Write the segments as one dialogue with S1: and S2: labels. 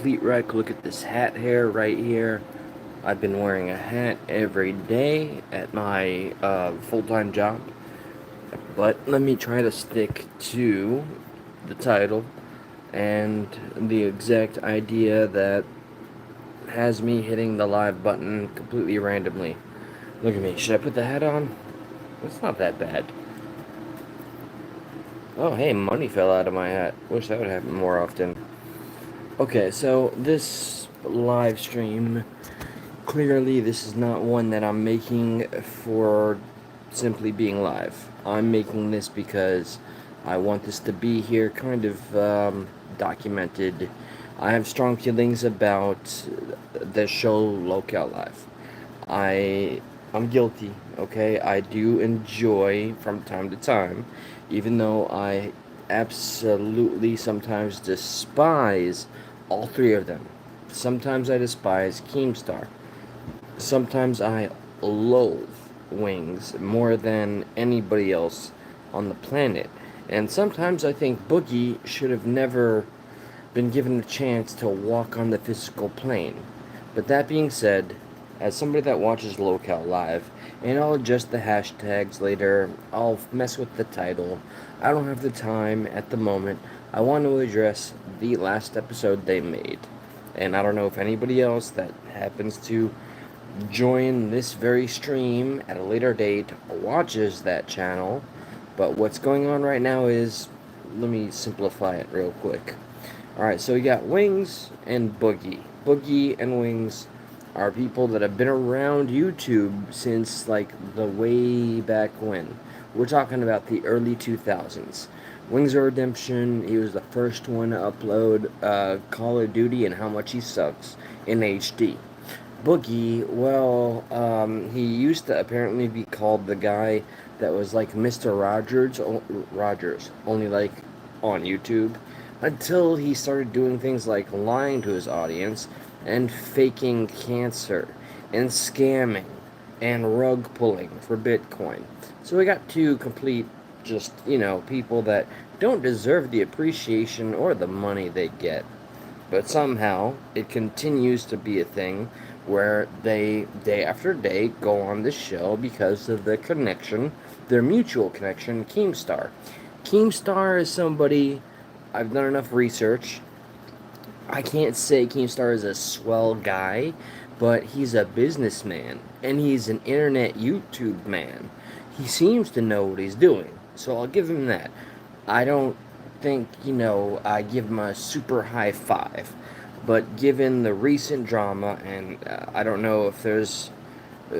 S1: complete wreck. Look at this hat hair right here. I've been wearing a hat every day at my full-time job. But let me try to stick to the title and the exact idea that has me hitting the live button completely randomly. Look at me. Should I put the hat on? It's not that bad. Oh, hey, money fell out of my hat. Wish that would happen more often. Okay, so this live stream, clearly this is not one that I'm making for simply being live. I'm making this because I want this to be here kind of documented. I have strong feelings about the show Locale Live. I I'm guilty, okay? I do enjoy from time to time, even though I absolutely sometimes despise all three of them. Sometimes I despise Keemstar. Sometimes I loathe Wings more than anybody else on the planet. And sometimes I think Boogie should have never been given a chance to walk on the physical plane. But that being said, as somebody that watches Locale Live, and I'll adjust the hashtags later, I'll mess with the title. I don't have the time at the moment. I want to address the last episode they made. And I don't know if anybody else that happens to join this very stream at a later date watches that channel. But what's going on right now is, let me simplify it real quick. Alright, so we got Wings and Boogie. Boogie and Wings are people that have been around YouTube since, like, the way back when. We're talking about the early 2000s. Wings of Redemption, he was the first one to upload Call of Duty and How Much He Sucks in HD. Boogie, well, he used to apparently be called the guy that was like Mr. Rogers, only like on YouTube, until he started doing things like lying to his audience and faking cancer and scamming and rug pulling for Bitcoin. So we got two complete, just, people that don't deserve the appreciation or the money they get. But somehow it continues to be a thing where they, day after day, go on the show because of the connection, their mutual connection, Keemstar. Keemstar is somebody, I've done enough research. I can't say Keemstar is a swell guy, but he's a businessman, and he's an internet YouTube man. He seems to know what he's doing, so I'll give him that. I don't think, I give him a super high five, but given the recent drama, and I don't know if there's...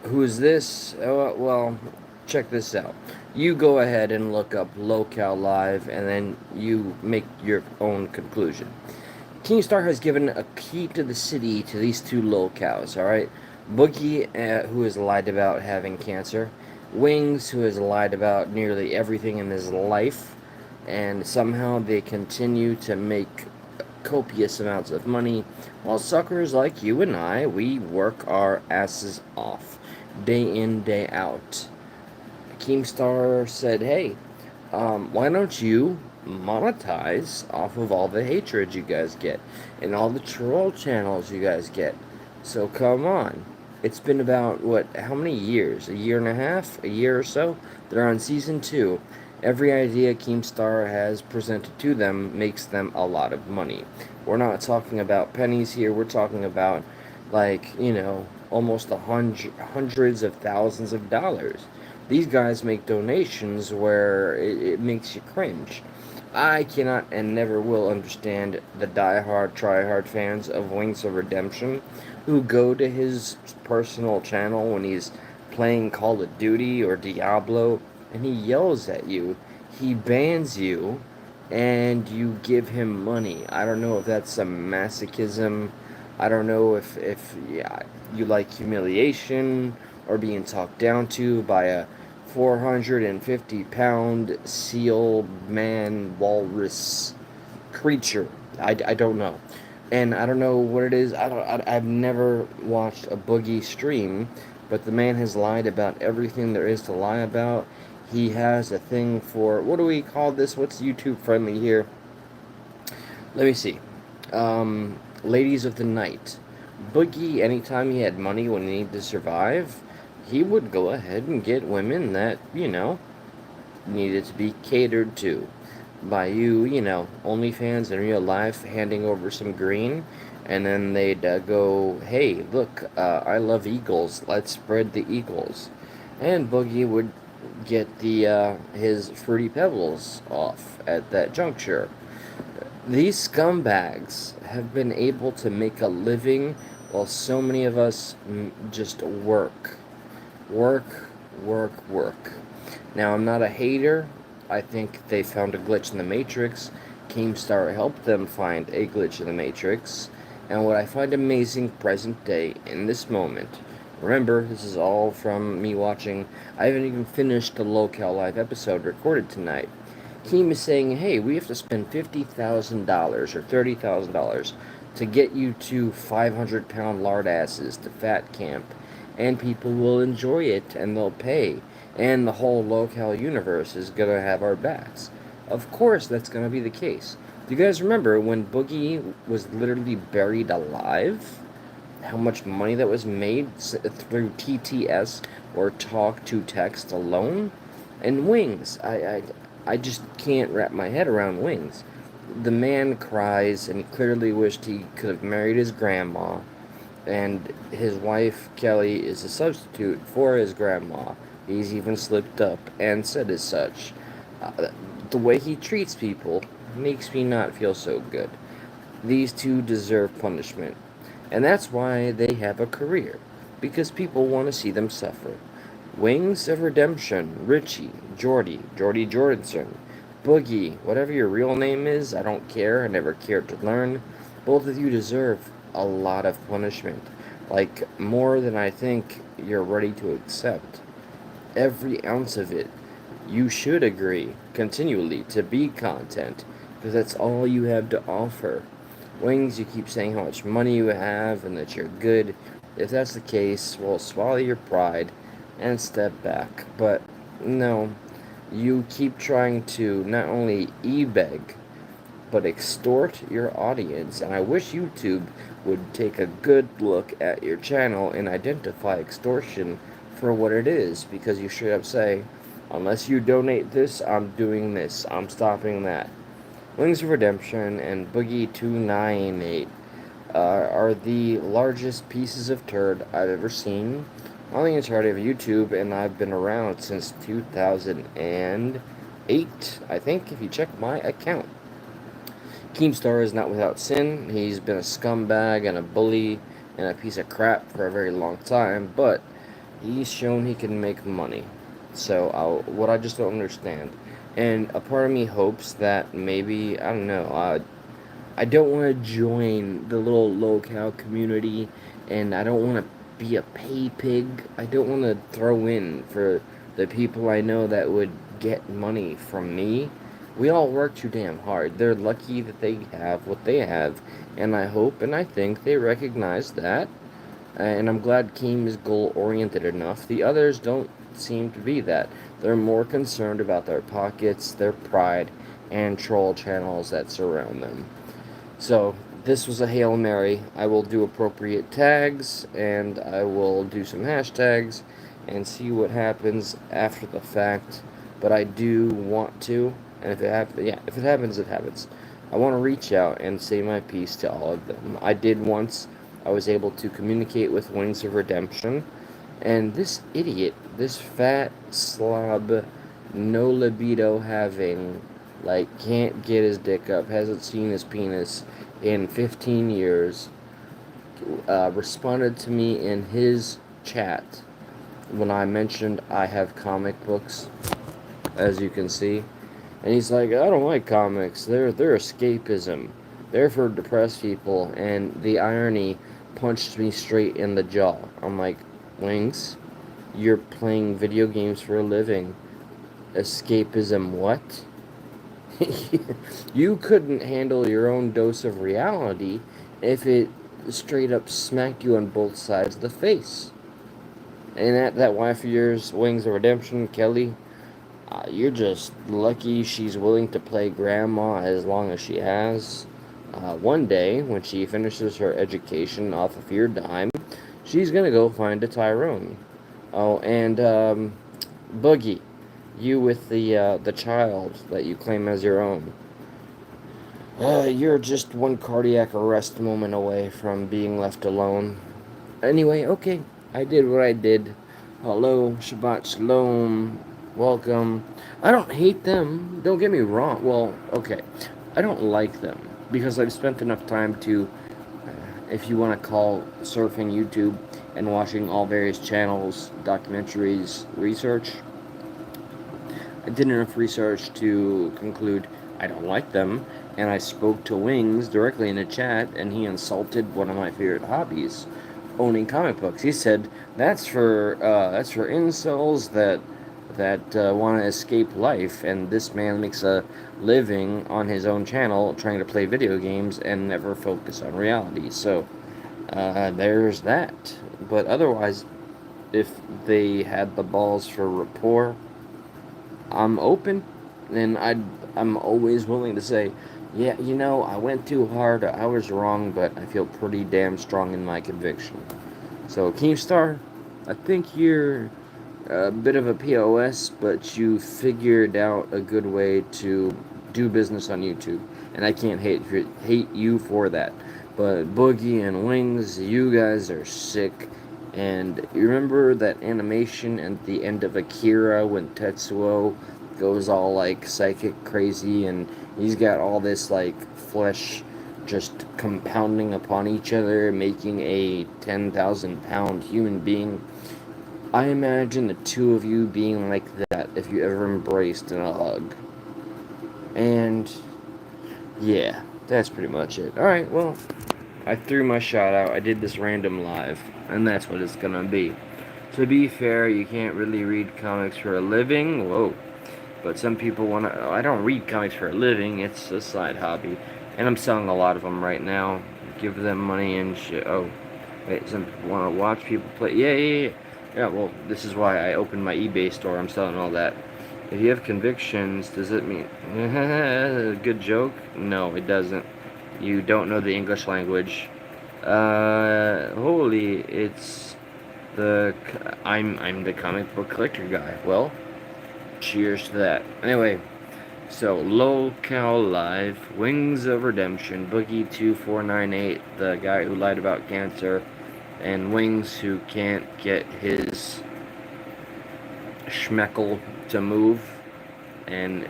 S1: who's this? Well, check this out. You go ahead and look up Locale Live, and then you make your own conclusion. Keemstar has given a key to the city to these two locales, alright? Boogie, who has lied about having cancer. Wings, who has lied about nearly everything in his life. And somehow they continue to make copious amounts of money, while suckers like you and I, we work our asses off, day in, day out. Keemstar said, hey, why don't you monetize off of all the hatred you guys get and all the troll channels you guys get? So come on. It's been about, how many years? A year and a half? A year or so? They're on season 2. Every idea Keemstar has presented to them makes them a lot of money. We're not talking about pennies here. We're talking about, almost hundreds of thousands of dollars. These guys make donations where it makes you cringe. I cannot and never will understand the die-hard, try-hard fans of Wings of Redemption who go to his personal channel when he's playing Call of Duty or Diablo and he yells at you, he bans you, and you give him money. I don't know if that's some masochism. I don't know if you like humiliation or being talked down to by a 450-pound seal man walrus creature. I don't know. And I don't know what it is. I've never watched a Boogie stream, but the man has lied about everything there is to lie about. He has a thing for, what do we call this? What's YouTube friendly here? Let me see. Ladies of the night. Boogie, anytime he had money when he needed to survive, he would go ahead and get women that, needed to be catered to by you, OnlyFans in real life, handing over some green, and then they'd go, hey, look, I love eagles, let's spread the eagles. And Boogie would get his Fruity Pebbles off at that juncture. These scumbags have been able to make a living while so many of us just work. Work, work, work. Now, I'm not a hater. I think they found a glitch in the Matrix. Keemstar helped them find a glitch in the Matrix. And what I find amazing present day in this moment, remember, this is all from me watching, I haven't even finished the Locale Live episode recorded tonight. Keem is saying, hey, we have to spend $50,000 or $30,000 to get you to 500-pound lard asses to fat camp, and people will enjoy it and they'll pay, and the whole Locale universe is going to have our backs. Of course, that's going to be the case. Do you guys remember when Boogie was literally buried alive? How much money that was made through TTS or talk to text alone? And Wings, I just can't wrap my head around Wings. The man cries and he clearly wished he could have married his grandma, and his wife Kelly is a substitute for his grandma. He's even slipped up and said as such. The way he treats people makes me not feel so good. These two deserve punishment. And that's why they have a career, because people want to see them suffer. Wings of Redemption, Richie, Jordy Jordanson, Boogie, whatever your real name is, I don't care, I never cared to learn. Both of you deserve a lot of punishment, like more than I think you're ready to accept. Every ounce of it. You should agree, continually, to be content, because that's all you have to offer. Wings, you keep saying how much money you have and that you're good. If that's the case, well, swallow your pride and step back. But no, you keep trying to not only e-beg, but extort your audience. And I wish YouTube would take a good look at your channel and identify extortion for what it is, because you should have say, unless you donate this, I'm doing this, I'm stopping that. Wings of Redemption and Boogie 298 are the largest pieces of turd I've ever seen on the entirety of YouTube, and I've been around since 2008, I think, if you check my account. Keemstar is not without sin. He's been a scumbag and a bully and a piece of crap for a very long time, but he's shown he can make money. So, what I just don't understand, and a part of me hopes that maybe, I don't know, I don't want to join the little locale community, and I don't want to be a pay pig. I don't want to throw in for the people I know that would get money from me. We all work too damn hard. They're lucky that they have what they have, and I hope and I think they recognize that. And I'm glad Keem is goal-oriented enough. The others don't seem to be that. They're more concerned about their pockets, their pride, and troll channels that surround them. So, this was a Hail Mary. I will do appropriate tags, and I will do some hashtags, and see what happens after the fact. But I do want to, and if it happens, it happens. I want to reach out and say my piece to all of them. I did once. I was able to communicate with Wings of Redemption, and this idiot, this fat slob, no libido having, can't get his dick up, hasn't seen his penis in 15 years, responded to me in his chat when I mentioned I have comic books, as you can see. And he's like, I don't like comics, they're escapism. They're for depressed people, and the irony punched me straight in the jaw. I'm like, Wings, you're playing video games for a living. Escapism what? You couldn't handle your own dose of reality if it straight up smacked you on both sides of the face. And that wife of yours, Wings of Redemption, Kelly, you're just lucky she's willing to play grandma as long as she has. One day, when she finishes her education off of your dime, she's gonna go find a Tyrone. Oh, and Boogie, you with the child that you claim as your own. You're just one cardiac arrest moment away from being left alone. Anyway, okay, I did what I did. Hello, Shabbat Shalom, welcome. I don't hate them, don't get me wrong. Well, okay, I don't like them because I've spent enough time to, if you want to call surfing YouTube and watching all various channels, documentaries, research. I did enough research to conclude I don't like them, and I spoke to Wings directly in a chat, and he insulted one of my favorite hobbies, owning comic books. He said that's for incels that want to escape life, and this man makes a living on his own channel trying to play video games and never focus on reality. So there's that. But otherwise, if they had the balls for rapport, I'm open, and I'm always willing to say, yeah, I went too hard, I was wrong, but I feel pretty damn strong in my conviction. So, Keemstar, I think you're a bit of a POS, but you figured out a good way to do business on YouTube, and I can't hate you for that. But Boogie and Wings, you guys are sick. And you remember that animation at the end of Akira when Tetsuo goes all like psychic crazy and he's got all this like flesh just compounding upon each other, making a 10,000-pound human being? I imagine the two of you being like that if you ever embraced in a hug. And yeah, that's pretty much it. Alright, well, I threw my shot out. I did this random live, and that's what it's gonna be. To be fair, you can't really read comics for a living. Whoa. But some people want to. I don't read comics for a living. It's a side hobby. And I'm selling a lot of them right now. Give them money and shit. Oh. Wait, some people want to watch people play. Yeah. Yeah, well, this is why I opened my eBay store. I'm selling all that. If you have convictions, does it mean... Good joke? No, it doesn't. You don't know the English language. Holy, it's the... I'm the comic book collector guy. Well, cheers to that. Anyway, so Locale Live, Wings of Redemption, Boogie2498, the guy who lied about cancer, and Wings who can't get his schmeckle to move, and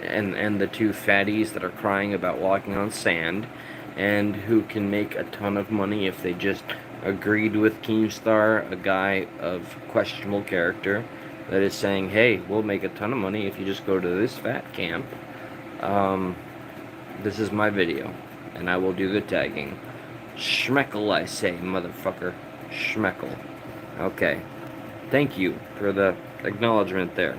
S1: the two fatties that are crying about walking on sand, and who can make a ton of money if they just agreed with Keemstar, a guy of questionable character, that is saying, hey, we'll make a ton of money if you just go to this fat camp. This is my video, and I will do the tagging. Schmeckle, I say, motherfucker. Schmeckle. Okay. Thank you for the acknowledgement there.